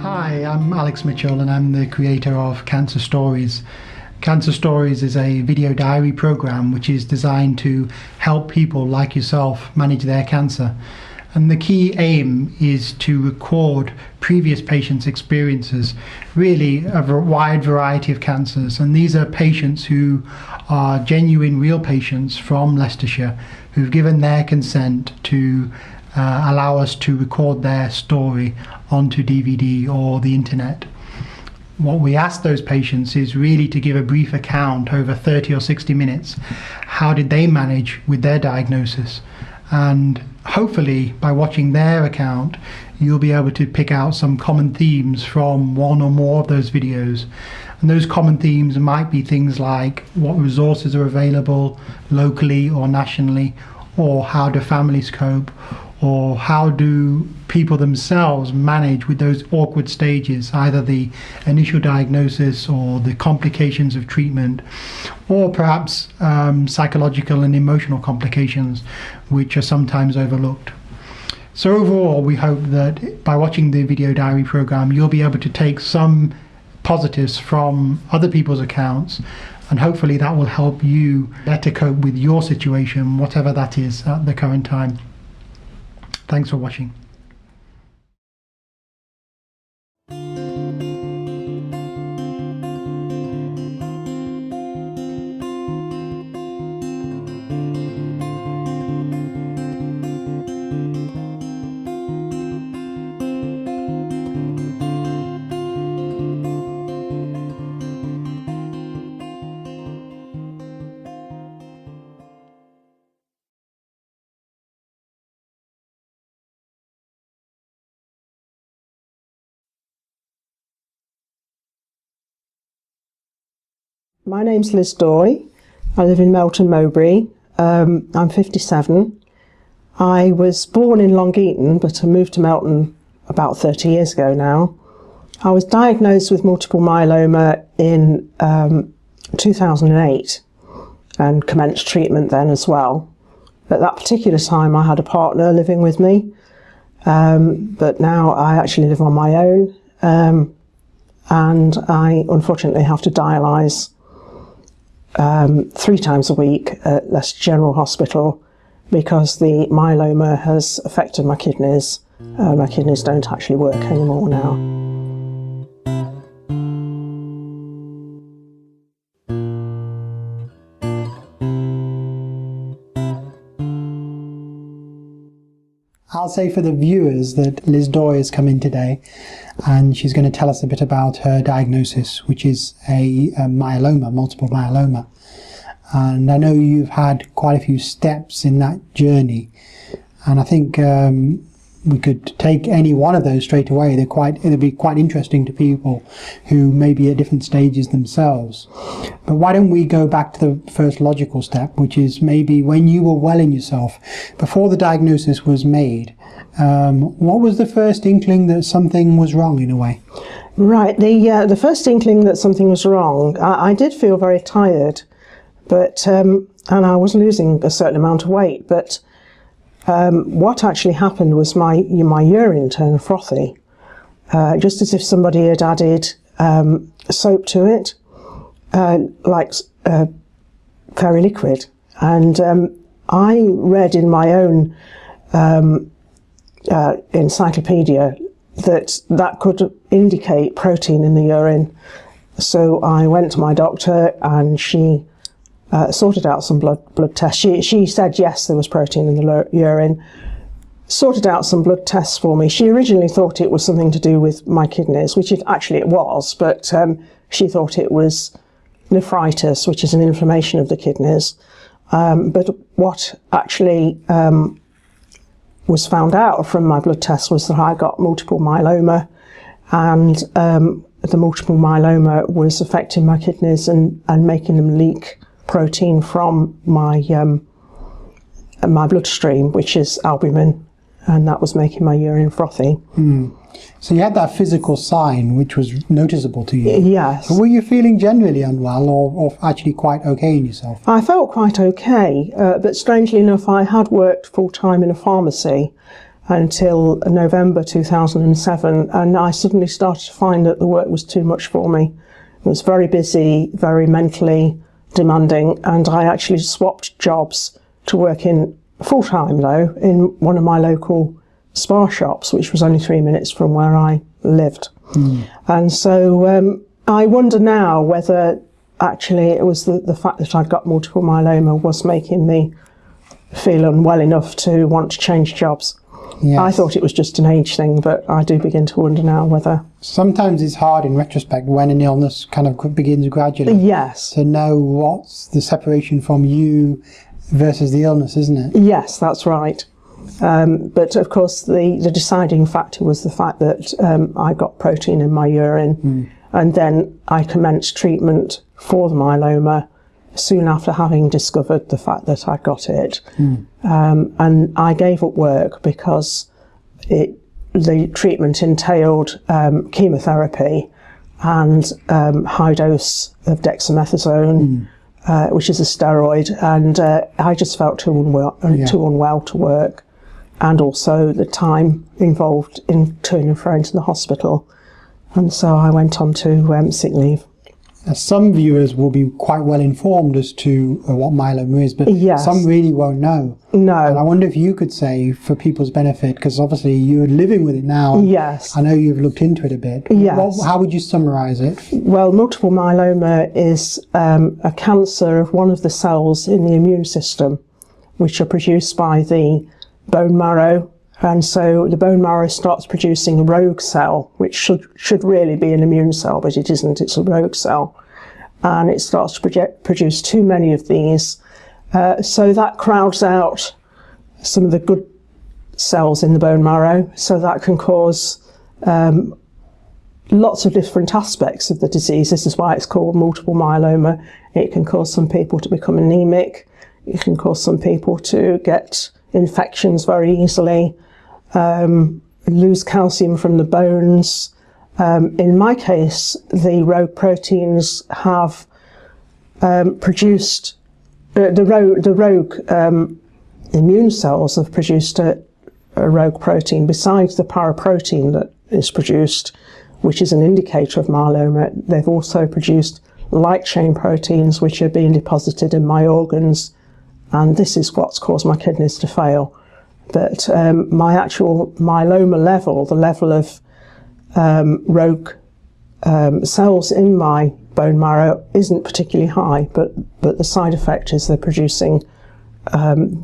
Hi, I'm Alex Mitchell and I'm the creator of Cancer Stories. Cancer Stories is a video diary program which is designed to help people like yourself manage their cancer. And the key aim is to record previous patients' experiences, really a wide variety of cancers. And these are patients who are genuine, real patients from Leicestershire who've given their consent to allow us to record their story onto DVD or the internet. What we ask those patients is really to give a brief account over 30 or 60 minutes. How did they manage with their diagnosis? And hopefully by watching their account you'll be able to pick out some common themes from one or more of those videos. And those common themes might be things like what resources are available locally or nationally, or how do families cope, or how do people themselves manage with those awkward stages, either the initial diagnosis or the complications of treatment, or perhaps psychological and emotional complications which are sometimes overlooked. So overall, we hope that by watching the video diary program you'll be able to take some positives from other people's accounts, and hopefully that will help you better cope with your situation, whatever that is at the current time. Thanks for watching. My name's Liz Doy. I live in Melton Mowbray. I'm 57. I was born in Long Eaton, but I moved to Melton about 30 years ago now. I was diagnosed with multiple myeloma in 2008 and commenced treatment then as well. At that particular time I had a partner living with me, but now I actually live on my own, and I unfortunately have to dialyse 3 times a week at Leicester General Hospital because the myeloma has affected my kidneys. My kidneys don't actually work anymore now. I'll say for the viewers that Liz Doy has come in today and she's going to tell us a bit about her diagnosis, which is a myeloma, multiple myeloma. And I know you've had quite a few steps in that journey, and I think we could take any one of those straight away. It'll be quite interesting to people who may be at different stages themselves. But why don't we go back to the first logical step, which is maybe when you were well in yourself, before the diagnosis was made, what was the first inkling that something was wrong in a way? Right, the first inkling that something was wrong, I did feel very tired, but and I was losing a certain amount of weight, but what actually happened was my urine turned frothy, just as if somebody had added soap to it, like very liquid. And I read in my own encyclopedia that could indicate protein in the urine. So I went to my doctor and she sorted out some blood tests. She said yes, there was protein in the urine, sorted out some blood tests for me. She originally thought it was something to do with my kidneys, which it was, but she thought it was nephritis, which is an inflammation of the kidneys. But what actually was found out from my blood test was that I got multiple myeloma, and the multiple myeloma was affecting my kidneys and making them leak protein from my bloodstream, which is albumin, and that was making my urine frothy. So you had that physical sign which was noticeable to you. Yes. But were you feeling generally unwell or actually quite okay in yourself? I felt quite okay, but strangely enough I had worked full-time in a pharmacy, until November 2007, and I suddenly started to find that the work was too much for me. It was very busy, very mentally demanding, and I actually swapped jobs to work in full-time though in one of my local spa shops, which was only 3 minutes from where I lived. And so I wonder now whether actually it was the fact that I'd got multiple myeloma was making me feel unwell enough to want to change jobs. Yes. I thought it was just an age thing, but I do begin to wonder now whether... Sometimes it's hard in retrospect when an illness kind of begins gradually. Yes. To know what's the separation from you versus the illness, isn't it? Yes, that's right. But of course the deciding factor was the fact that I got protein in my urine, and then I commenced treatment for the myeloma soon after having discovered the fact that I got it. And I gave up work because the treatment entailed chemotherapy and high dose of dexamethasone, which is a steroid, and I just felt too unwell to work, and also the time involved in to and fro into the hospital, and so I went on to sick leave. Some viewers will be quite well informed as to what myeloma is, but Yes. some really won't know. No. And I wonder if you could say, for people's benefit, because obviously you're living with it now. Yes. I know you've looked into it a bit. Yes. How would you summarise it? Well, multiple myeloma is a cancer of one of the cells in the immune system, which are produced by the bone marrow. And so the bone marrow starts producing a rogue cell, which should really be an immune cell, but it isn't, it's a rogue cell. And it starts to produce too many of these. So that crowds out some of the good cells in the bone marrow. So that can cause lots of different aspects of the disease. This is why it's called multiple myeloma. It can cause some people to become anemic. It can cause some people to get infections very easily. Lose calcium from the bones. In my case, the rogue proteins have produced, the rogue immune cells have produced a rogue protein besides the paraprotein that is produced, which is an indicator of myeloma. They've also produced light chain proteins, which are being deposited in my organs, and this is what's caused my kidneys to fail. But my actual myeloma level, the level of rogue cells in my bone marrow isn't particularly high, but the side effect is they're producing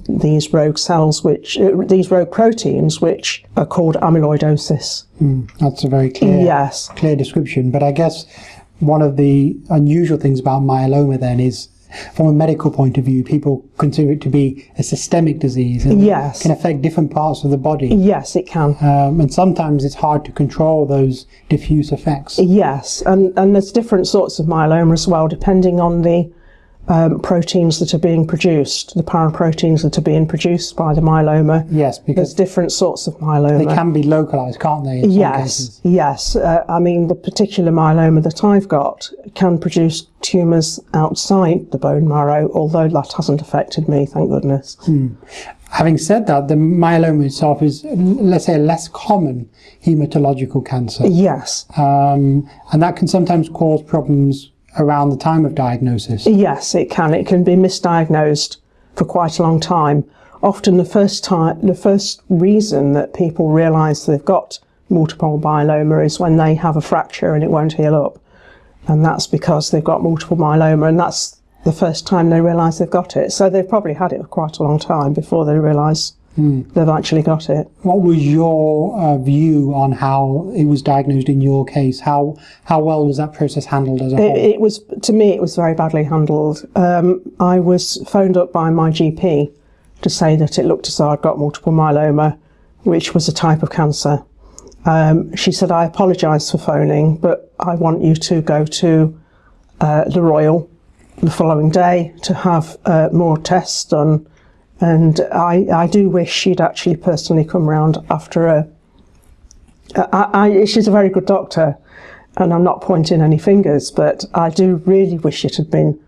these rogue cells, these rogue proteins, which are called amyloidosis. That's a very clear description. But I guess one of the unusual things about myeloma then is, from a medical point of view, people consider it to be a systemic disease and Yes. can affect different parts of the body. Yes, it can. And sometimes it's hard to control those diffuse effects. Yes, and there's different sorts of myeloma as well, depending on the proteins that are being produced, the paraproteins that are being produced by the myeloma. Yes, because there's different sorts of myeloma. they can be localized, can't they? In some cases? Yes. I mean, the particular myeloma that I've got can produce tumours outside the bone marrow, although that hasn't affected me, thank goodness. Having said that, the myeloma itself is, let's say, a less common hematological cancer. Yes. And that can sometimes cause problems around the time of diagnosis. Yes, it can. It can be misdiagnosed for quite a long time. Often the first reason that people realise they've got multiple myeloma is when they have a fracture and it won't heal up. And that's because they've got multiple myeloma, and that's the first time they realise they've got it. So they've probably had it for quite a long time before they realise they've actually got it. What was your view on how it was diagnosed in your case? How well was that process handled as a whole? It was, to me, it was very badly handled. I was phoned up by my GP to say that it looked as though I'd got multiple myeloma, which was a type of cancer. She said, I apologise for phoning, but I want you to go to the Royal the following day to have more tests done. And I do wish she'd actually personally come round after she's a very good doctor, and I'm not pointing any fingers, but I do really wish it had been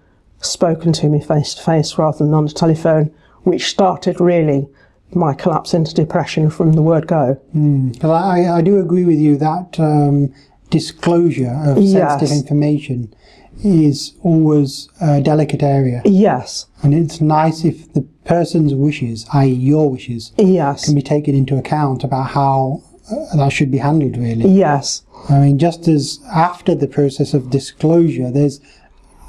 spoken to me face to face rather than on the telephone, which started really my collapse into depression from the word go. Because I do agree with you that disclosure of sensitive information is always a delicate area. Yes. And it's nice if the person's wishes, i.e. your wishes, can be taken into account about how that should be handled, really. Yes. I mean, just as after the process of disclosure, there's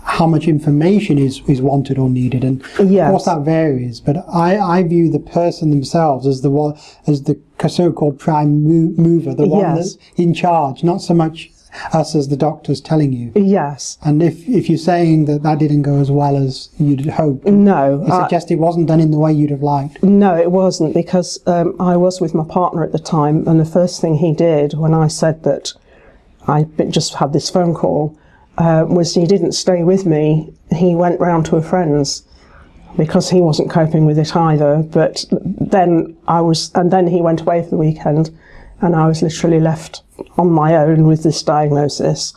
how much information is wanted or needed, and of course that varies. But I view the person themselves as the so-called prime mover, the one that's in charge, not so much us as the doctors telling you. Yes. And if you're saying that didn't go as well as you'd hoped, no, you suggest it wasn't done in the way you'd have liked. No, it wasn't, because I was with my partner at the time, and the first thing he did when I said that I just had this phone call was he didn't stay with me. He went round to a friend's because he wasn't coping with it either. But then then he went away for the weekend, and I was literally left on my own with this diagnosis.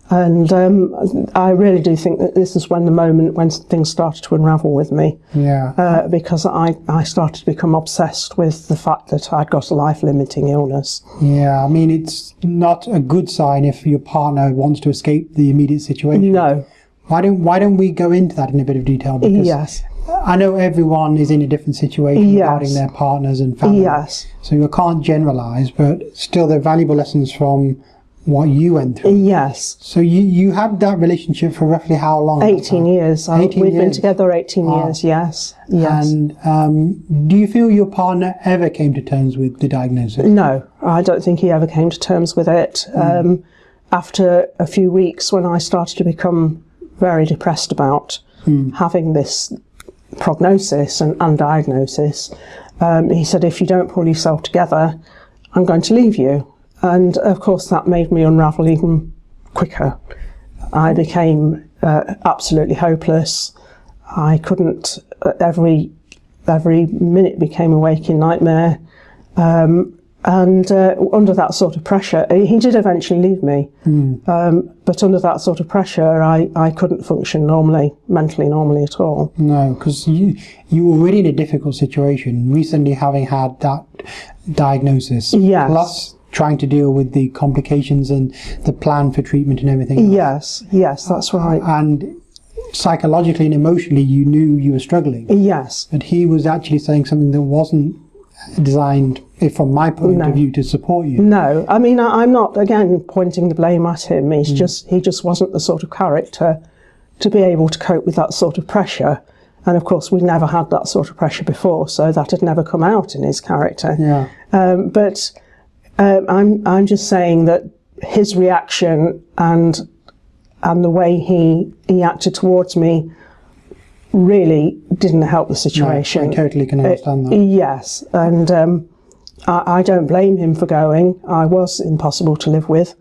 And I really do think that this is when things started to unravel with me. Yeah. Because I started to become obsessed with the fact that I'd got a life-limiting illness. Yeah, I mean, it's not a good sign if your partner wants to escape the immediate situation. No. Why don't we go into that in a bit of detail? Because I know everyone is in a different situation regarding their partners and family. Yes. So you can't generalise, but still they're valuable lessons from what you went through. Yes. So you had that relationship for roughly how long? 18 years. 18 We've years. Been together 18 years, yes. And do you feel your partner ever came to terms with the diagnosis? No, I don't think he ever came to terms with it. After a few weeks, when I started to become very depressed about having this prognosis and diagnosis, he said, if you don't pull yourself together, I'm going to leave you. And of course that made me unravel even quicker. I became absolutely hopeless. I couldn't, every minute became a waking nightmare. And under that sort of pressure, he did eventually leave me. But under that sort of pressure, I couldn't function mentally normally at all. No, because you were already in a difficult situation, recently having had that diagnosis. Yes. Plus trying to deal with the complications and the plan for treatment and everything else. Yes, that's right. And psychologically and emotionally, you knew you were struggling. Yes. But he was actually saying something that wasn't designed, from my point of view, to support you. No, I mean, I'm not, again, pointing the blame at him. He just wasn't the sort of character to be able to cope with that sort of pressure. And of course, we'd never had that sort of pressure before, so that had never come out in his character. Yeah. But I'm just saying that his reaction and the way he acted towards me really didn't help the situation. No, I totally can understand that. Yes, and I don't blame him for going. I was impossible to live with,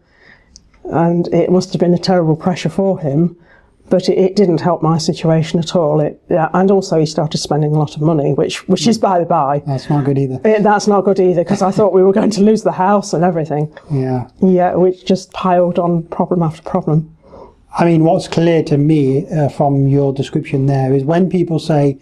and it must have been a terrible pressure for him, but it didn't help my situation at all. And also he started spending a lot of money, which is by the by. That's not good either. That's not good either, because I thought we were going to lose the house and everything. Yeah. Yeah, which just piled on problem after problem. I mean, what's clear to me from your description there is when people say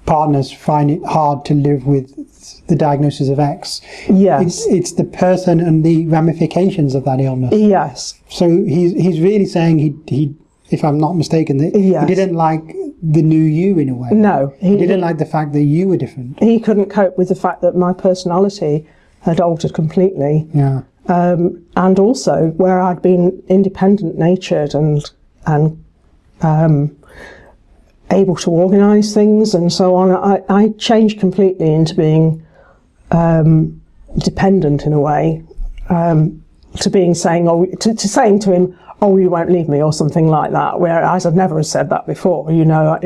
partners find it hard to live with the diagnosis of X, it's the person and the ramifications of that illness. Yes. So he's really saying he if I'm not mistaken, that he didn't like the new you in a way. No. He didn't like the fact that you were different. He couldn't cope with the fact that my personality had altered completely. Yeah. And also where I'd been independent-natured and able to organise things and so on, I changed completely into being dependent in a way, to being saying, to saying to him, "Oh, you won't leave me," or something like that. Whereas I'd never said that before. You know,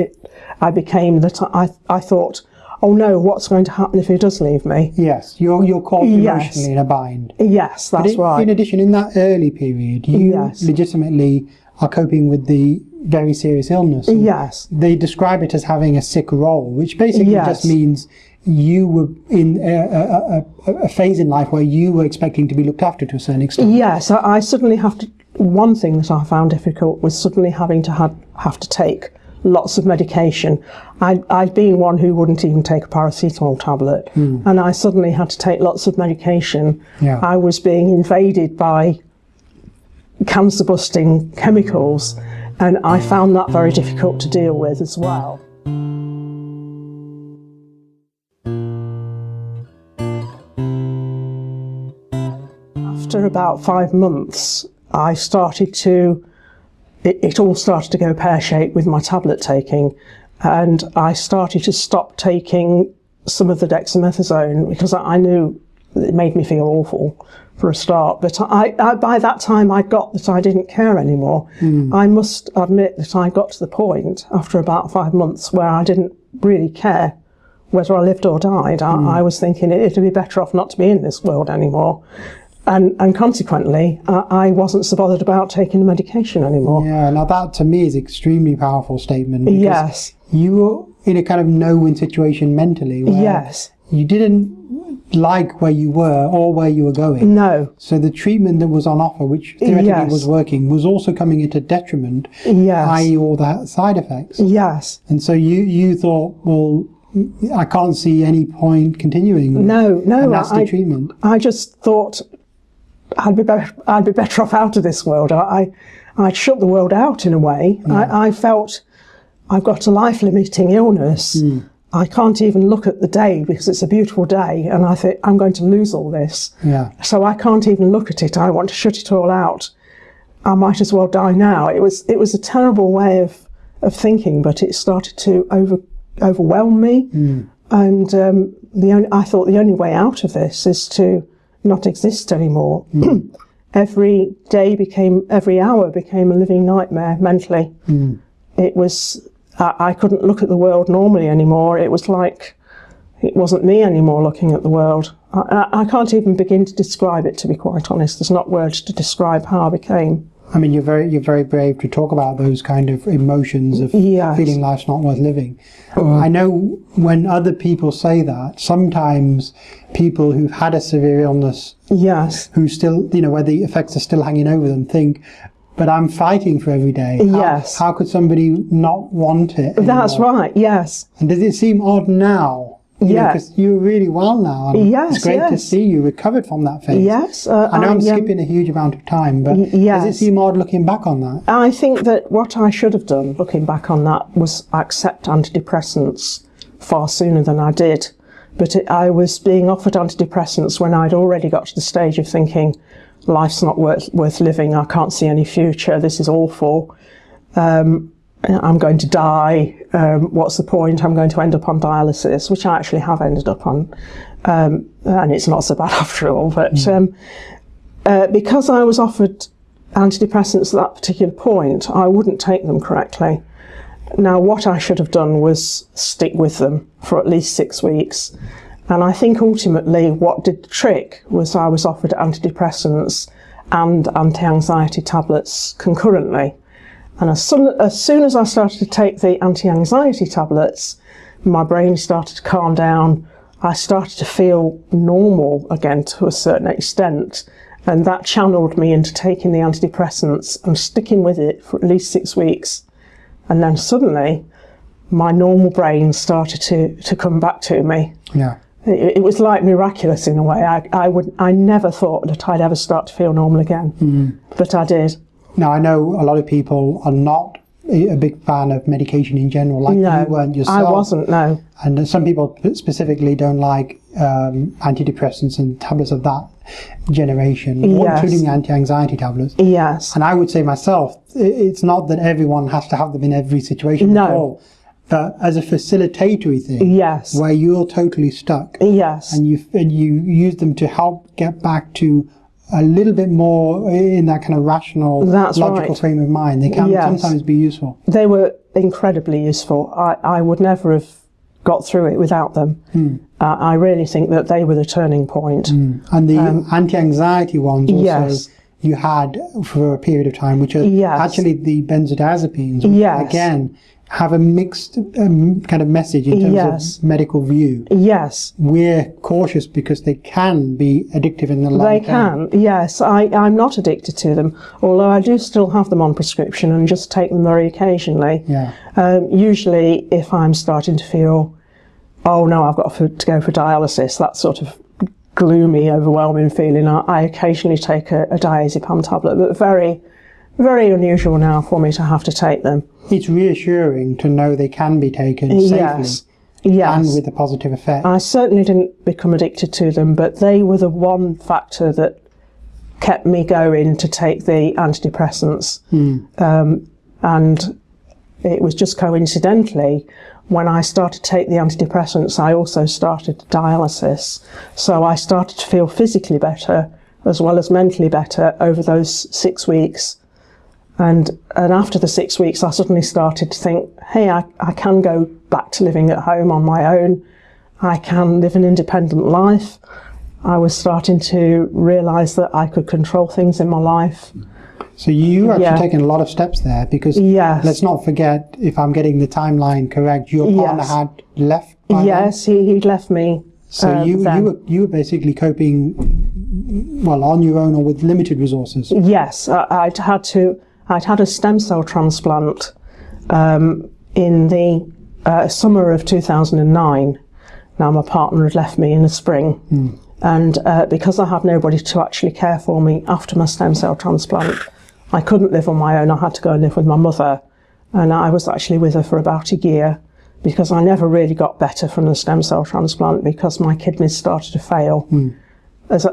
I became that. I thought, "Oh no, what's going to happen if he does leave me?" Yes, you're caught emotionally in a bind. Yes, that's right. In addition, in that early period, you legitimately are coping with the very serious illness. Yes. They describe it as having a sick role, which basically just means you were in a phase in life where you were expecting to be looked after to a certain extent. Yes, I suddenly have to. One thing that I found difficult was suddenly having to have to take lots of medication. I'd been one who wouldn't even take a paracetamol tablet, and I suddenly had to take lots of medication. Yeah. I was being invaded by cancer-busting chemicals, and I found that very difficult to deal with as well. After about 5 months, I started to, it all started to go pear-shaped with my tablet taking, and I started to stop taking some of the dexamethasone because I knew it made me feel awful for a start. But I by that time I got that I didn't care anymore. I must admit that I got to the point after about 5 months where I didn't really care whether I lived or died. I was thinking it'd be better off not to be in this world anymore. And consequently, I wasn't so bothered about taking the medication anymore. Yeah, now that to me is an extremely powerful statement. Because yes. You were in a kind of no-win situation mentally where yes. you didn't like where you were or where you were going. No. So the treatment that was on offer, which theoretically was working, was also coming into detriment, i.e. all the side effects. Yes. And so you thought, well, I can't see any point continuing. No. And that's the treatment. I just thought I'd be better off out of this world. I'd shut the world out in a way. I felt I've got a life-limiting illness. I can't even look at the day because it's a beautiful day, and I think I'm going to lose all this. Yeah. So I can't even look at it. I want to shut it all out. I might as well die now. It was a terrible way of thinking, but it started to overwhelm me. And I thought the only way out of this is to not exist anymore. Every hour became a living nightmare mentally. It was, I couldn't look at the world normally anymore. It was like, it wasn't me anymore looking at the world. I can't even begin to describe it, to be quite honest. There's not words to describe how I became. I mean, you're very brave to talk about those kind of emotions of feeling life's not worth living. I know when other people say that, sometimes people who've had a severe illness, who still, where the effects are still hanging over them, think, but I'm fighting for every day. How could somebody not want it anymore? That's right, yes. And does it seem odd now? Because you're really well now. And it's great to see you recovered from that phase. Yes. I know I'm skipping a huge amount of time, but does it seem odd looking back on that? I think that what I should have done, looking back on that, was accept antidepressants far sooner than I did. But I was being offered antidepressants when I'd already got to the stage of thinking, life's not worth living, I can't see any future, this is awful. I'm going to die, what's the point, I'm going to end up on dialysis, which I actually have ended up on, and it's not so bad after all, but because I was offered antidepressants at that particular point, I wouldn't take them correctly. Now what I should have done was stick with them for at least 6 weeks, and I think ultimately what did the trick was I was offered antidepressants and anti-anxiety tablets concurrently. And as soon as I started to take the anti-anxiety tablets, my brain started to calm down. I started to feel normal again to a certain extent. And that channeled me into taking the antidepressants and sticking with it for at least 6 weeks. And then suddenly, my normal brain started to come back to me. Yeah. It was like miraculous in a way. I never thought that I'd ever start to feel normal again, but I did. Now, I know a lot of people are not a big fan of medication in general, like you weren't yourself. I wasn't, no. And some people specifically don't like antidepressants and tablets of that generation, including the anti-anxiety tablets. Yes. And I would say myself, it's not that everyone has to have them in every situation at all. But as a facilitatory thing, where you're totally stuck, and you use them to help get back to a little bit more in that kind of rational, logical frame of mind, they can sometimes be useful. They were incredibly useful. I would never have got through it without them. I really think that they were the turning point. And the anti-anxiety ones also you had for a period of time, which are actually the benzodiazepines, which again, have a mixed kind of message in terms Yes. of medical view. Yes. We're cautious because they can be addictive in the long They term. can, yes. I'm not addicted to them, although I do still have them on prescription and just take them very occasionally. Yeah. Usually if I'm starting to feel, oh no, I've got to go for dialysis, that sort of gloomy, overwhelming feeling, I occasionally take a diazepam tablet, but very, very unusual now for me to have to take them. It's reassuring to know they can be taken safely. Yes. Yes. And with a positive effect. I certainly didn't become addicted to them, but they were the one factor that kept me going to take the antidepressants. And it was just coincidentally, when I started to take the antidepressants, I also started dialysis. So I started to feel physically better as well as mentally better over those 6 weeks. And after the 6 weeks, I suddenly started to think, hey, I can go back to living at home on my own. I can live an independent life. I was starting to realise that I could control things in my life. So you actually taken a lot of steps there, because let's not forget, if I'm getting the timeline correct, your partner had left by Yes, he'd left me. So you were basically coping, well, on your own or with limited resources. Yes, I'd had a stem cell transplant in the summer of 2009. Now my partner had left me in the spring, and because I had nobody to actually care for me after my stem cell transplant, I couldn't live on my own. I had to go and live with my mother, and I was actually with her for about a year, because I never really got better from the stem cell transplant because my kidneys started to fail. As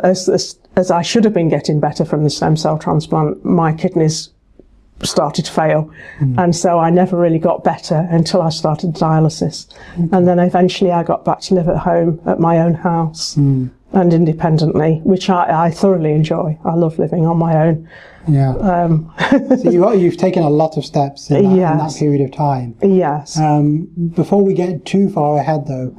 I should have been getting better from the stem cell transplant, my kidneys started to fail, and so I never really got better until I started dialysis. And then eventually I got back to live at home at my own house and independently, which I thoroughly enjoy. I love living on my own. So you've taken a lot of steps in that period of time. Yes. Before we get too far ahead though,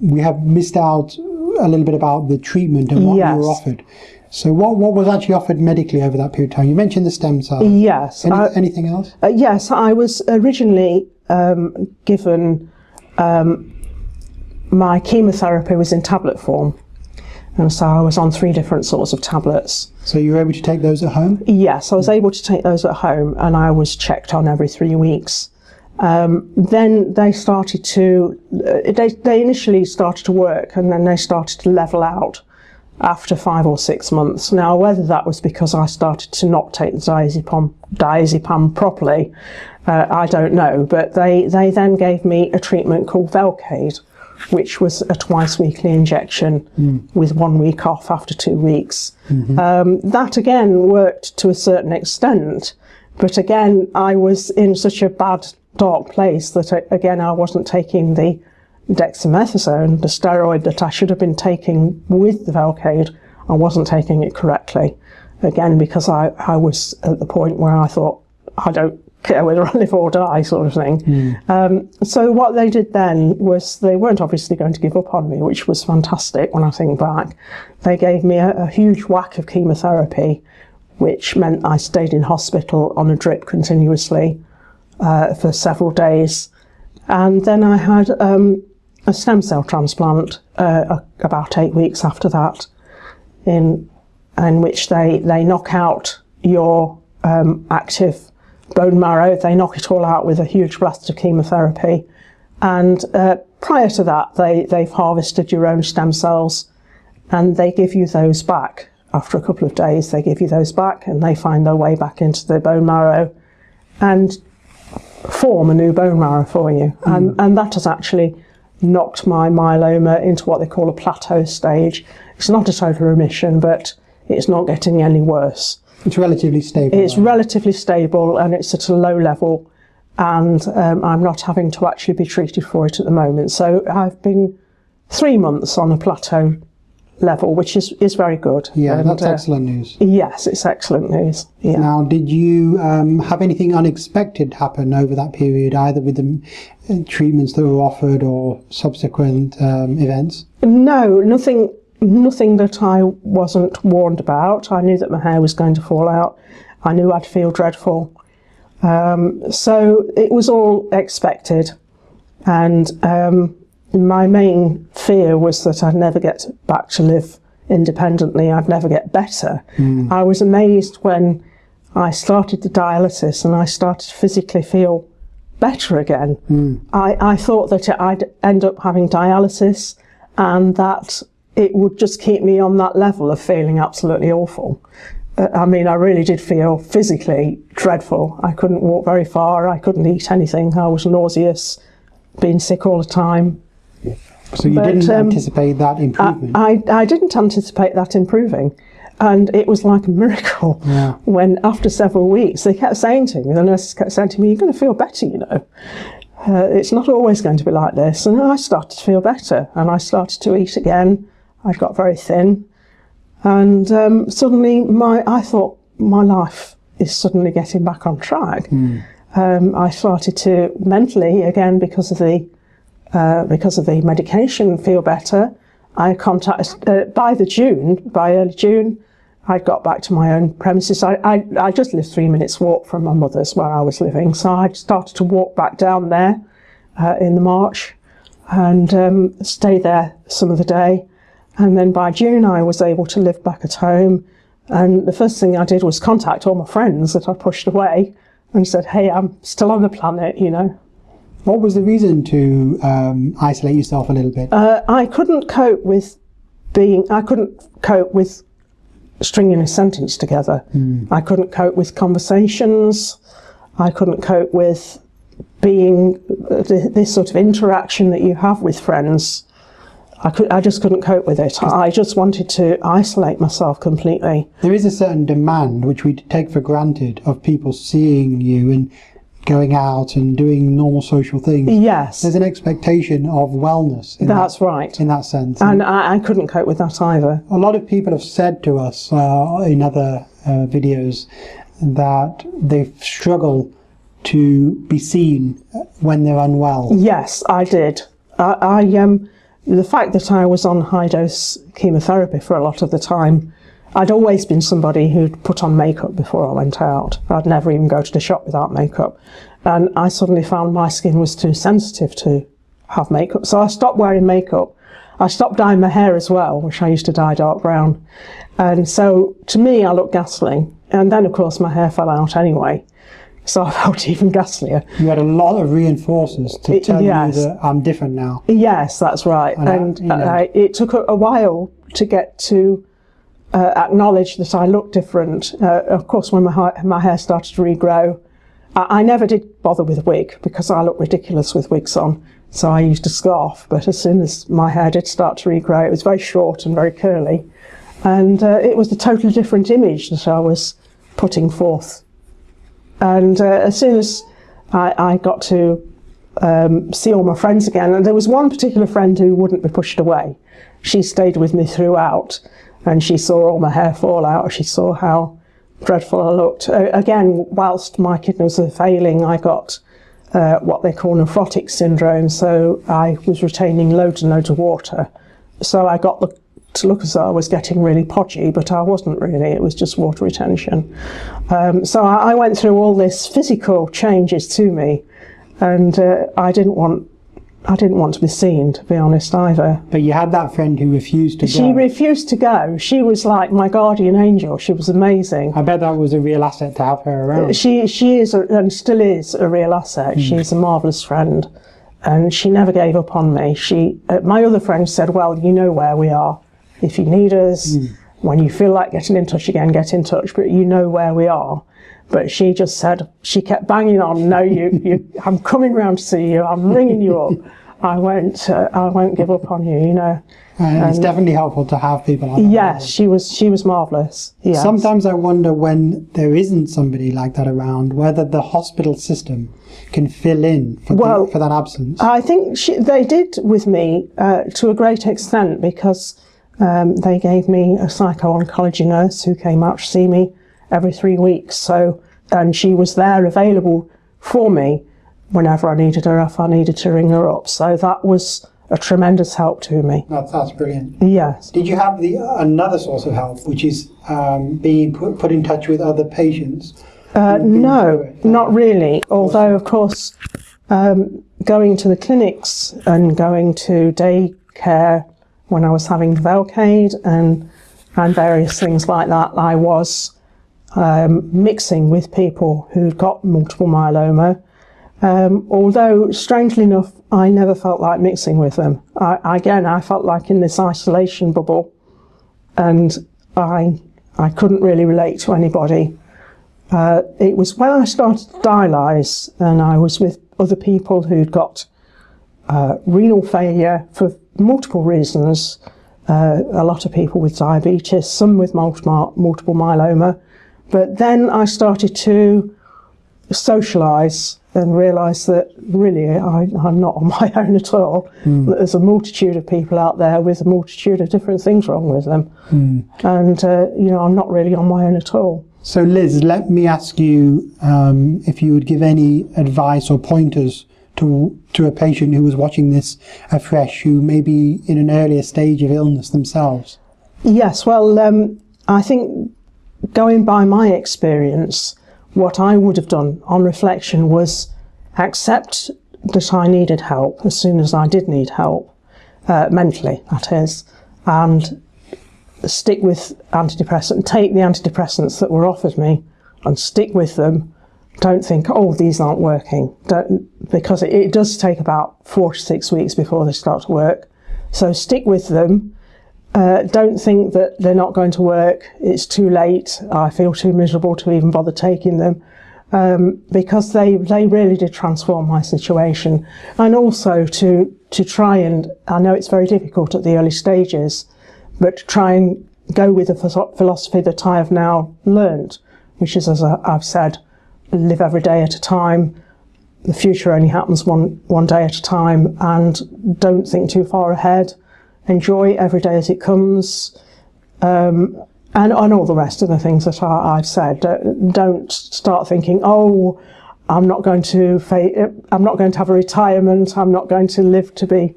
we have missed out a little bit about the treatment and what you were offered. So what was actually offered medically over that period of time? You mentioned the stem cells. Yes. Anything else? Yes, I was originally given, my chemotherapy was in tablet form. And so I was on 3 different sorts of tablets. So you were able to take those at home? Yes, I was able to take those at home, and I was checked on every 3 weeks. Then they started to, they initially started to work, and then they started to level out after 5 or 6 months. Now, whether that was because I started to not take the diazepam properly, I don't know. But they then gave me a treatment called Velcade, which was a twice-weekly injection with 1 week off after 2 weeks. That again worked to a certain extent, but again I was in such a bad, dark place that again I wasn't taking the dexamethasone, the steroid that I should have been taking with the Velcade. I wasn't taking it correctly, again because I was at the point where I thought, I don't care whether I live or die, sort of thing. So what they did then was, they weren't obviously going to give up on me, which was fantastic when I think back. They gave me a huge whack of chemotherapy, which meant I stayed in hospital on a drip continuously for several days. And then I had a stem cell transplant about 8 weeks after that, in which they knock out your active bone marrow. They knock it all out with a huge blast of chemotherapy, and prior to that they've harvested your own stem cells, and they give you those back after a couple of days. They give you those back, and they find their way back into the bone marrow and form a new bone marrow for you. And that has actually knocked my myeloma into what they call a plateau stage. It's not a total remission, but it's not getting any worse. It's relatively stable. It's relatively stable, and it's at a low level, and I'm not having to actually be treated for it at the moment. So I've been 3 months on a plateau level, which is very good. Yeah, and that's excellent news. Yes, it's excellent news. Yeah. Now, did you have anything unexpected happen over that period, either with the treatments that were offered or subsequent events? No, nothing that I wasn't warned about. I knew that my hair was going to fall out. I knew I'd feel dreadful. So it was all expected, and my main fear was that I'd never get back to live independently, I'd never get better. I was amazed when I started the dialysis and I started to physically feel better again. I thought that I'd end up having dialysis and that it would just keep me on that level of feeling absolutely awful. I mean, I really did feel physically dreadful. I couldn't walk very far, I couldn't eat anything, I was nauseous, being sick all the time. So you didn't anticipate that improvement? I didn't anticipate that improving. And it was like a miracle when, after several weeks, they kept saying to me, the nurses kept saying to me, you're going to feel better, you know. It's not always going to be like this. And I started to feel better, and I started to eat again. I got very thin. And suddenly, I thought my life is suddenly getting back on track. I started to mentally, again, because of the medication, feel better. I contacted, by early June, I got back to my own premises. I just lived 3 minutes walk from my mother's where I was living. So I started to walk back down there in the March and stay there some of the day. And then by June, I was able to live back at home. And the first thing I did was contact all my friends that I pushed away and said, hey, I'm still on the planet, you know. What was the reason to isolate yourself a little bit? I couldn't cope with stringing a sentence together. I couldn't cope with conversations. I couldn't cope with being this sort of interaction that you have with friends. I just couldn't cope with it. I just wanted to isolate myself completely. There is a certain demand, which we take for granted, of people seeing you and going out and doing normal social things. Yes. There's an expectation of wellness. That's right. In that sense. And I couldn't cope with that either. A lot of people have said to us in other videos that they struggle to be seen when they're unwell. Yes, I did. The fact that I was on high-dose chemotherapy for a lot of the time, I'd always been somebody who'd put on makeup before I went out. I'd never even go to the shop without makeup. And I suddenly found my skin was too sensitive to have makeup. So I stopped wearing makeup. I stopped dyeing my hair as well, which I used to dye dark brown. And so to me, I looked ghastly. And then, of course, my hair fell out anyway. So I felt even ghastlier. You had a lot of reinforcers to tell you that I'm different now. Yes, that's right. And it took a while to get to acknowledge that I looked different. Of course, when my hair started to regrow, I never did bother with a wig because I looked ridiculous with wigs on. So I used a scarf. But as soon as my hair did start to regrow, it was very short and very curly. And it was a totally different image that I was putting forth. And as soon as I got to see all my friends again, and there was one particular friend who wouldn't be pushed away. She stayed with me throughout, and she saw all my hair fall out. She saw how dreadful I looked. Again, whilst my kidneys were failing, I got what they call nephrotic syndrome, so I was retaining loads and loads of water. So I got to look as though I was getting really podgy, but I wasn't really. It was just water retention. So I went through all this physical changes to me, and I didn't want to be seen, to be honest, either. But you had that friend who refused to go. She refused to go. She was like my guardian angel. She was amazing. I bet that was a real asset to have her around. She is and still is a real asset. She's a marvellous friend, and she never gave up on me. My other friend said, well, you know where we are. If you need us, when you feel like getting in touch again, get in touch, but you know where we are. But she just said, she kept banging on, no, I'm coming round to see you, I'm ringing you up. I won't give up on you, you know. And it's definitely helpful to have people like that. Yes, she was marvellous. Yes. Sometimes I wonder, when there isn't somebody like that around, whether the hospital system can fill in for that absence. I think they did with me to a great extent, because they gave me a psycho-oncology nurse who came out to see me every 3 weeks. And she was there available for me whenever I needed her, if I needed to ring her up. So that was a tremendous help to me. That's brilliant. Yes. Did you have another source of help, which is being put in touch with other patients No, not really. Although, of course, going to the clinics and going to daycare when I was having Velcade and various things like that, I was mixing with people who'd got multiple myeloma. Although, strangely enough, I never felt like mixing with them. I felt like in this isolation bubble, and I couldn't really relate to anybody. It was when I started to dialyse and I was with other people who'd got renal failure for multiple reasons, a lot of people with diabetes, some with multiple myeloma, but then I started to socialise and realise that really I'm not on my own at all. That there's a multitude of people out there with a multitude of different things wrong with them, and I'm not really on my own at all. So Liz, let me ask you if you would give any advice or pointers to a patient who was watching this afresh, who may be in an earlier stage of illness themselves. Yes, well, I think going by my experience, what I would have done on reflection was accept that I needed help as soon as I did need help, mentally, that is, and stick with antidepressant, take the antidepressants that were offered me and stick with them. Don't think, oh, these aren't working, because it does take about 4 to 6 weeks before they start to work. So stick with them. Don't think that they're not going to work. It's too late. I feel too miserable to even bother taking them, because they really did transform my situation. And also to try and, I know it's very difficult at the early stages, but try and go with the philosophy that I have now learned, which is, as I've said, live every day at a time. The future only happens one day at a time, and don't think too far ahead. Enjoy every day as it comes, and all the rest of the things that I've said. Don't start thinking, oh, I'm not going to have a retirement. I'm not going to live to be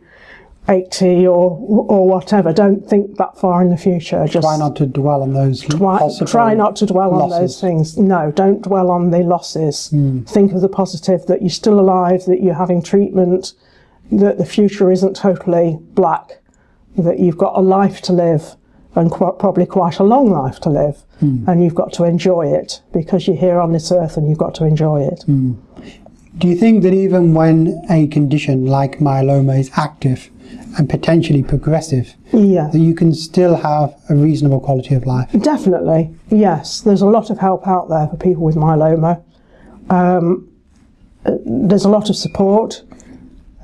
80 or whatever. Don't think that far in the future. Just try not to dwell on those try not to dwell losses. On those things. No, don't dwell on the losses. Think of the positive, that you're still alive, that you're having treatment, that the future isn't totally black, that you've got a life to live, and probably quite a long life to live, and you've got to enjoy it, because you're here on this earth and you've got to enjoy it. Do you think that even when a condition like myeloma is active and potentially progressive, that you can still have a reasonable quality of life? Definitely, yes. There's a lot of help out there for people with myeloma. There's a lot of support,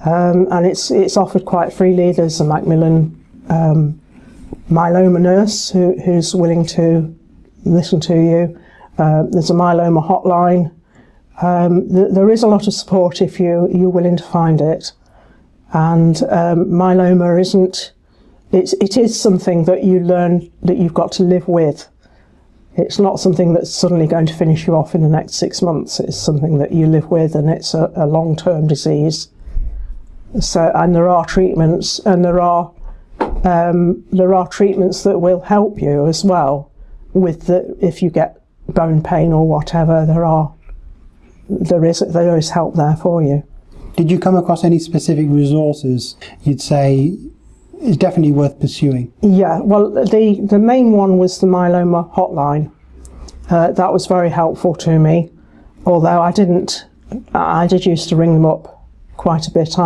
and it's offered quite freely. There's a Macmillan myeloma nurse who's willing to listen to you. There's a myeloma hotline. There is a lot of support if you're willing to find it. And myeloma it is something that you learn that you've got to live with. It's not something that's suddenly going to finish you off in the next 6 months. It's something that you live with, and it's a long-term disease. So, and there are treatments, and there are treatments that will help you as well. If you get bone pain or whatever, there is help there for you. Did you come across any specific resources you'd say is definitely worth pursuing? Yeah, well, the main one was the myeloma hotline. That was very helpful to me, although I did used to ring them up quite a bit.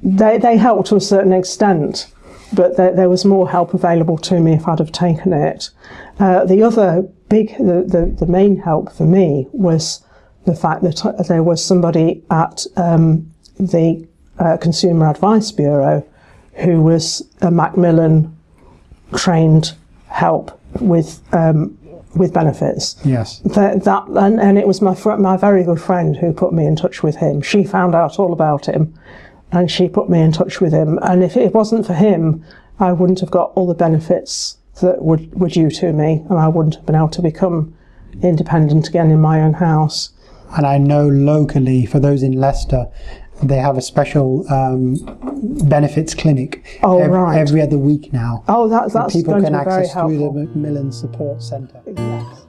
They helped to a certain extent, but there was more help available to me if I'd have taken it. The main help for me was the fact that there was somebody at the Consumer Advice Bureau who was a Macmillan trained help with benefits. Yes. And it was my very good friend who put me in touch with him. She found out all about him, and she put me in touch with him. And if it wasn't for him, I wouldn't have got all the benefits that were due to me, and I wouldn't have been able to become independent again in my own house. And I know locally, for those in Leicester, they have a special benefits clinic every other week now. Oh, that's people going can to be very access helpful. through the Macmillan Support Centre. Yes.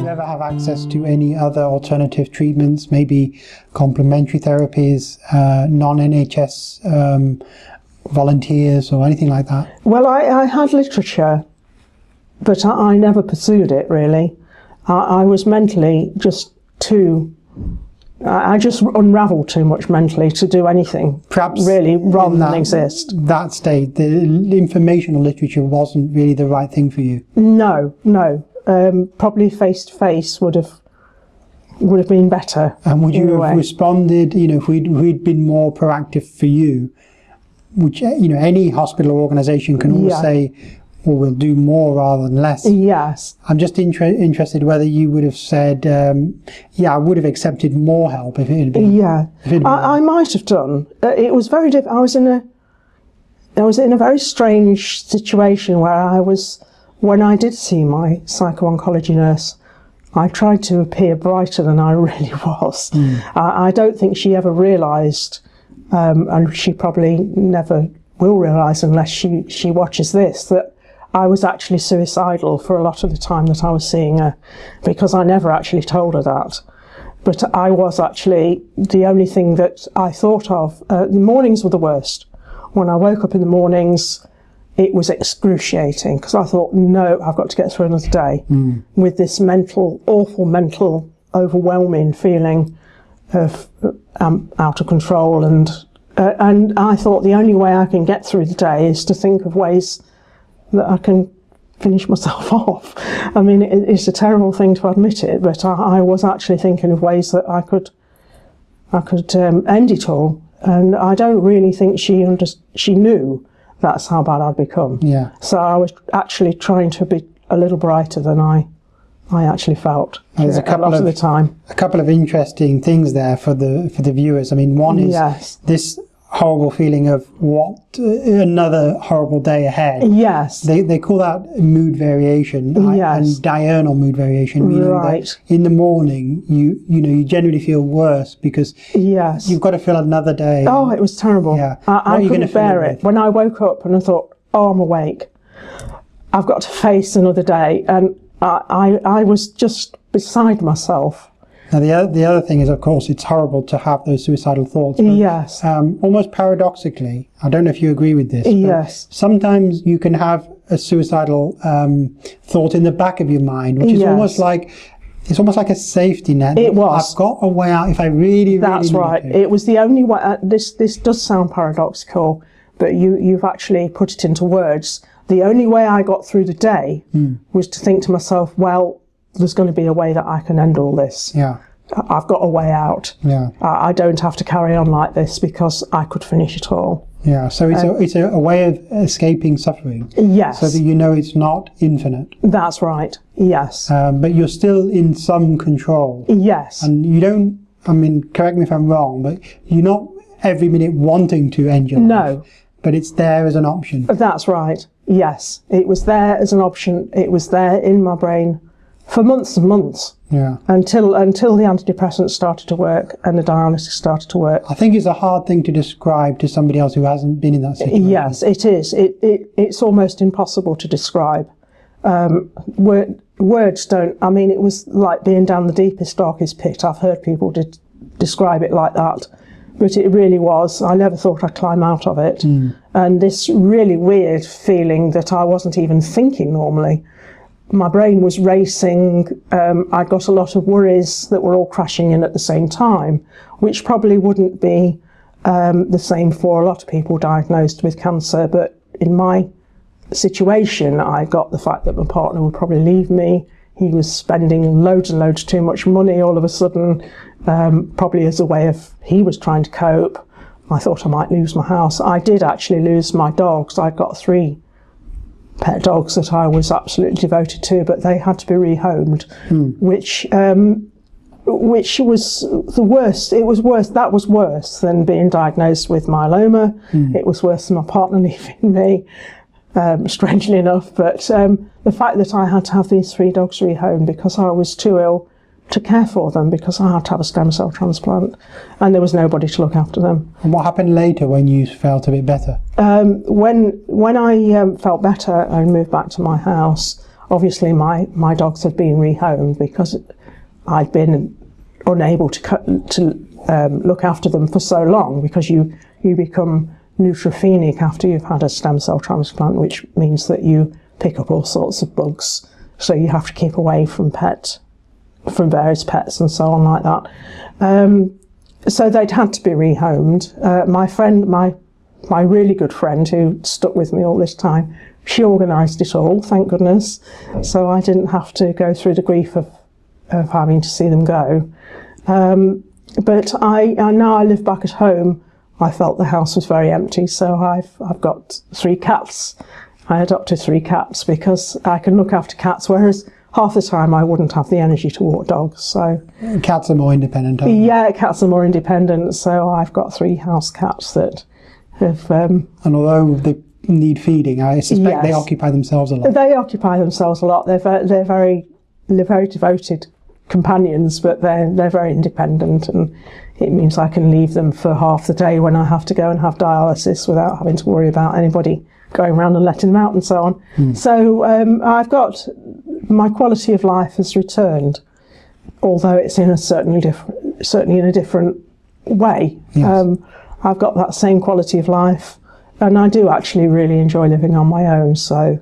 ever have access to any other alternative treatments, maybe complementary therapies, non-NHS volunteers or anything like that? Well, I had literature, but I never pursued it really. I was mentally just too... I just unravelled too much mentally to do anything, Perhaps really, rather than exist. That state, the informational literature wasn't really the right thing for you? No. Probably face-to-face would have been better. And would you have responded, if we'd been more proactive for you, which, any hospital or organisation can always say, well, we'll do more rather than less. Yes. I'm just interested whether you would have said, I would have accepted more help if it had been. Yeah, I might have done. It was very difficult. I was in a very strange situation where when I did see my psycho-oncology nurse, I tried to appear brighter than I really was. I don't think she ever realised, and she probably never will realise unless she watches this, that I was actually suicidal for a lot of the time that I was seeing her, because I never actually told her that. But I was actually, the only thing that I thought of, the mornings were the worst. When I woke up in the mornings, it was excruciating, because I thought, no, I've got to get through another day with this awful mental, overwhelming feeling of out of control. And I thought the only way I can get through the day is to think of ways that I can finish myself off. I mean, it's a terrible thing to admit it, but I was actually thinking of ways that I could end it all. And I don't really think she knew that's how bad I'd become. Yeah. So I was actually trying to be a little brighter than I actually felt. There's a lot of the time. A couple of interesting things there for the viewers. I mean, one is this horrible feeling of another horrible day ahead. Yes. They call that mood variation and diurnal mood variation, meaning that in the morning you generally feel worse because you've got to feel another day. Oh, it was terrible. Yeah. I couldn't bear it. When I woke up and I thought, oh, I'm awake, I've got to face another day, and I was just beside myself. Now, the other thing is, of course, it's horrible to have those suicidal thoughts. But, yes. Almost paradoxically, I don't know if you agree with this. Yes. Sometimes you can have a suicidal thought in the back of your mind, which is almost like a safety net. It was. I've got a way out if I really. That's right. It was the only way. This does sound paradoxical, but you've actually put it into words. The only way I got through the day was to think to myself, well, there's going to be a way that I can end all this. Yeah. I've got a way out. Yeah. I don't have to carry on like this because I could finish it all. Yeah. So it's a way of escaping suffering. Yes. So that it's not infinite. That's right. Yes. But you're still in some control. Yes. And you don't, correct me if I'm wrong, but you're not every minute wanting to end your life. No. But it's there as an option. That's right. Yes. It was there as an option. It was there in my brain for months and months. Yeah. Until the antidepressants started to work and the dialysis started to work. I think it's a hard thing to describe to somebody else who hasn't been in that situation. Yes, it is. It's almost impossible to describe. Words don't. It was like being down the deepest, darkest pit. I've heard people describe it like that, but it really was. I never thought I'd climb out of it. And this really weird feeling that I wasn't even thinking normally. My brain was racing. I'd got a lot of worries that were all crashing in at the same time, which probably wouldn't be the same for a lot of people diagnosed with cancer. But in my situation, I got the fact that my partner would probably leave me. He was spending loads and loads too much money all of a sudden, probably as a way of, he was trying to cope. I thought I might lose my house. I did actually lose my dogs. I'd got 3 pet dogs that I was absolutely devoted to, but they had to be rehomed, which was the worst. It was worse. That was worse than being diagnosed with myeloma. It was worse than my partner leaving me, strangely enough. But the fact that I had to have these 3 dogs rehomed because I was too ill to care for them, because I had to have a stem cell transplant and there was nobody to look after them. And what happened later when you felt a bit better? When I felt better, I moved back to my house. obviously my dogs had been rehomed because I'd been unable to look after them for so long, because you become neutrophenic after you've had a stem cell transplant, which means that you pick up all sorts of bugs. So you have to keep away from various pets and so on like that. So they'd had to be rehomed. My really good friend who stuck with me all this time, she organised it all, thank goodness. So I didn't have to go through the grief of having to see them go. But now I live back at home. I felt the house was very empty, so I've got 3 cats. I adopted 3 cats because I can look after cats, whereas half the time I wouldn't have the energy to walk dogs. So cats are more independent, aren't they? Yeah, cats are more independent. So I've got 3 house cats that have. And although they need feeding, I suspect they occupy themselves a lot. They occupy themselves a lot. They're very devoted companions, but they're very independent, and it means I can leave them for half the day when I have to go and have dialysis without having to worry about anybody going around and letting them out and so on. So I've got, my quality of life has returned, although it's in a certainly in a different way. Yes. I've got that same quality of life, and I do actually really enjoy living on my own. So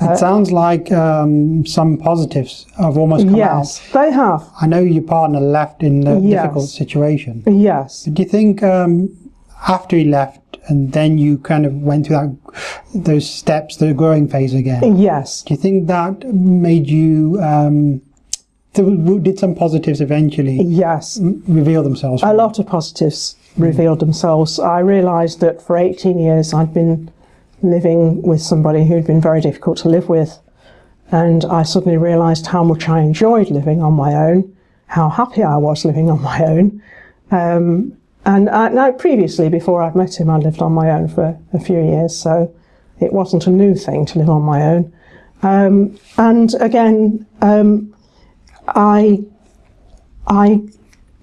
it sounds like some positives have almost come out. Yes, they have. I know your partner left in a difficult situation. Yes. Do you think after he left and then you kind of went through those steps, the growing phase again? Yes. Do you think that made you, did some positives eventually reveal themselves? A lot of positives revealed themselves. I realised that for 18 years I'd been living with somebody who'd been very difficult to live with, and I suddenly realised how much I enjoyed living on my own, how happy I was living on my own. Now previously, before I'd met him, I lived on my own for a few years, so it wasn't a new thing to live on my own. And again, I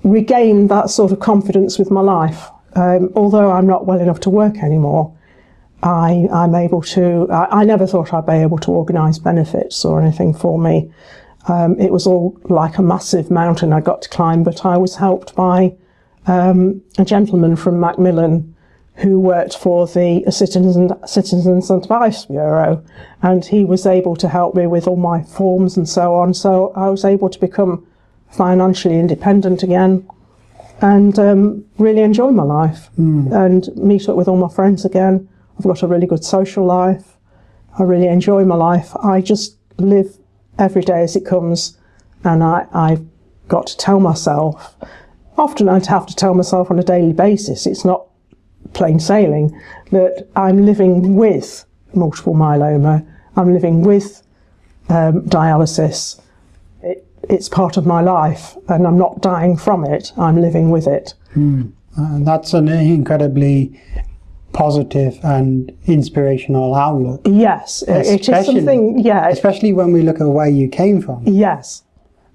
regained that sort of confidence with my life. Although I'm not well enough to work anymore, I'm able to, I never thought I'd be able to organise benefits or anything for me. It was all like a massive mountain I got to climb, but I was helped by a gentleman from Macmillan who worked for the Citizens Advice Bureau, and he was able to help me with all my forms and so on. So I was able to become financially independent again and really enjoy my life and meet up with all my friends again. I've got a really good social life. I really enjoy my life. I just live every day as it comes, and I've got to tell myself, often I'd have to tell myself on a daily basis, it's not plain sailing, that I'm living with multiple myeloma, I'm living with dialysis. It's part of my life, and I'm not dying from it, I'm living with it. That's an incredibly positive and inspirational outlook. Yes, it is something, especially when we look at where you came from. Yes,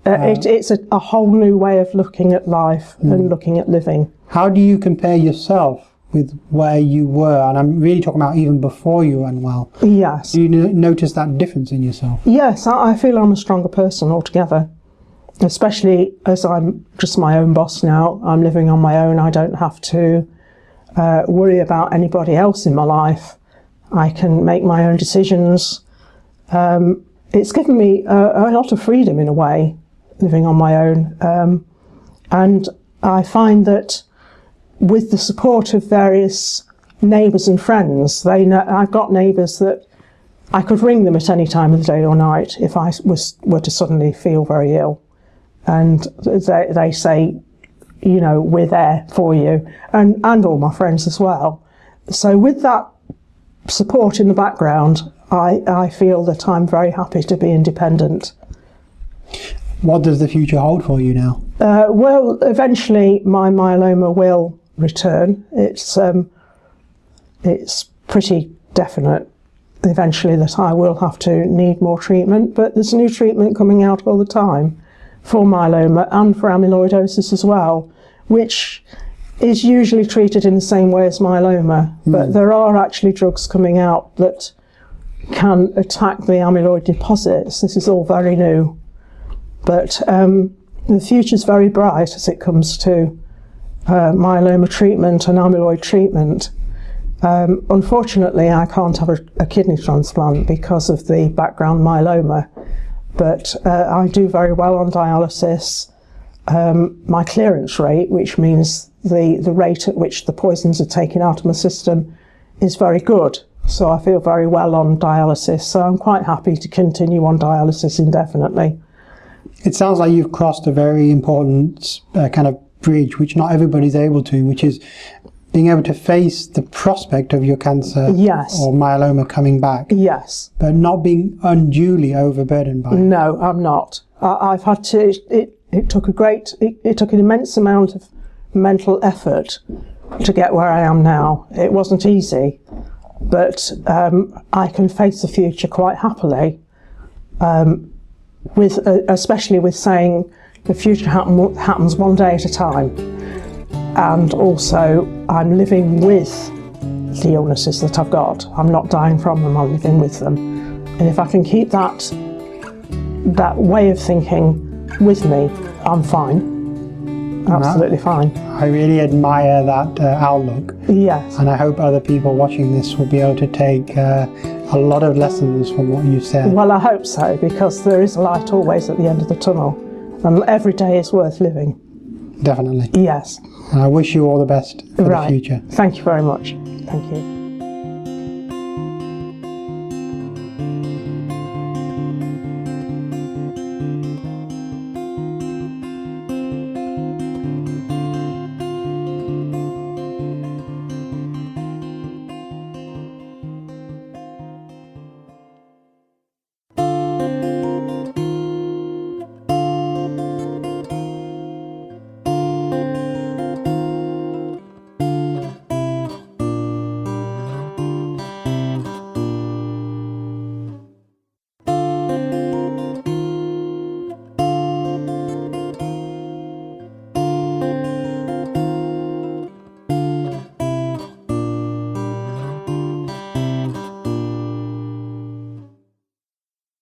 it's a whole new way of looking at life and looking at living. How do you compare yourself with where you were? And I'm really talking about even before you were unwell. Yes. Do you notice that difference in yourself? Yes, I feel I'm a stronger person altogether, especially as I'm just my own boss now. I'm living on my own. I don't have to worry about anybody else in my life. I can make my own decisions. It's given me a lot of freedom in a way, living on my own. And I find that with the support of various neighbours and friends, I've got neighbours that I could ring them at any time of the day or night if I were to suddenly feel very ill. And they say, you know, we're there for you, and all my friends as well. So with that support in the background, I feel that I'm very happy to be independent. What does the future hold for you now? Well, eventually my myeloma will return. It's pretty definite eventually that I will have to need more treatment, but there's new treatment coming out all the time for myeloma and for amyloidosis as well, which is usually treated in the same way as myeloma, but there are actually drugs coming out that can attack the amyloid deposits. This is all very new, but the future's very bright as it comes to myeloma treatment and amyloid treatment. Unfortunately, I can't have a kidney transplant because of the background myeloma, but I do very well on dialysis. My clearance rate, which means the rate at which the poisons are taken out of my system, is very good. So I feel very well on dialysis. So I'm quite happy to continue on dialysis indefinitely. It sounds like you've crossed a very important kind of bridge, which not everybody's able to, which is being able to face the prospect of your cancer. Yes. Or myeloma coming back. Yes. But not being unduly overburdened by it. No, I'm not. I've had to, it took an immense amount of mental effort to get where I am now. It wasn't easy, but I can face the future quite happily, especially with saying the future happens one day at a time. And also, I'm living with the illnesses that I've got. I'm not dying from them, I'm living with them. And if I can keep that way of thinking with me, I'm fine. Absolutely fine. I really admire that outlook. Yes. And I hope other people watching this will be able to take a lot of lessons from what you said. Well, I hope so, because there is light always at the end of the tunnel. And every day is worth living. Definitely. Yes. And I wish you all the best for the future. Thank you very much. Thank you.